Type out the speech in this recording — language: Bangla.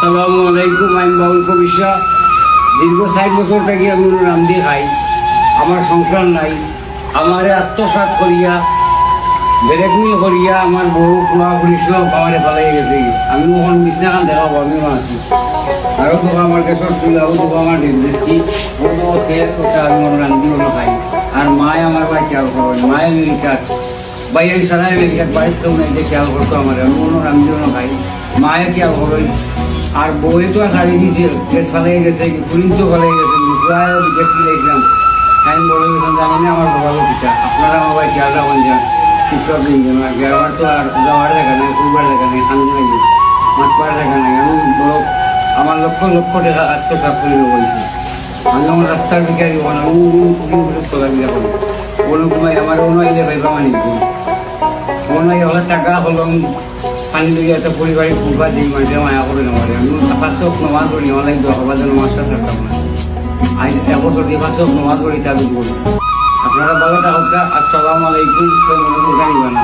আসসালামু আলাইকুম। আমি বাউল কবিশা। দীর্ঘ 60 বছর থেকে আমি নাম দিয়ে খাই। আমার সংসার নাই। আমারে আত্মসাৎ করিয়া বেরেকমিল করিয়া আমার বহু পুরা পুলিশও আমারে ফালাই গেছে। আমি ওখান বিছনাখান দেখাবো, আমিও আছি। আরও তো আমার কাছে ছিল, আরও তো আমার ডেলিসকি ওটা আমি ওর রান্ধি ওগুলো খাই। আর মায় আমার ভাই খেয়াল করেন, মায় আমেরিকার ভাই আমি সারা আমেরিকার বাইরে কেউ নাই যে খেয়াল করতো আমার, আমি কোনো রান্ধি ওগুলো খাই। মায়ে খেয়াল করেন। আর বই তো শাড়ি দিয়েছে, গ্যাস ফালাই গেছে, পুলিশ তো ফালাই গেছে, প্রায় গ্যাস দিয়েছিলাম। আমি বলে গেছিলাম জানি না আমার ভালো পিঠা, আপনারা আমার ভাই খেয়াল রাখুন যান। শিক্ষক দিন আমার তো আর যাওয়ার দেখা নেই, করবার দেখা নেই, শান্তি নাই, মাতবার দেখা নেই। আমি বড় আমার লক্ষ লক্ষ টাকা আত্মসাৎ করে বলছি। আমি আমার রাস্তার বিকারি হন, আমি চলাফেরা করি। কোনো সময় আমার অন্য ভাইবা মানি কোনো হলে টাকা হলো পানি লইয়া একটা পরিবারের কুবা দিই, মানে মায়া করে নেওয়া আমি 5 ওয়াক্ত নামাজ পড়ি, আমার লাগে 10 বাজে নামাজটা থাকতাম না। আজ 1 বছর দিয়ে 5 ওয়াক্ত নামাজ পড়ি, তা করি। আপনারা ভালো থাকুক। আসসালামু আলাইকুম। জানিবা না।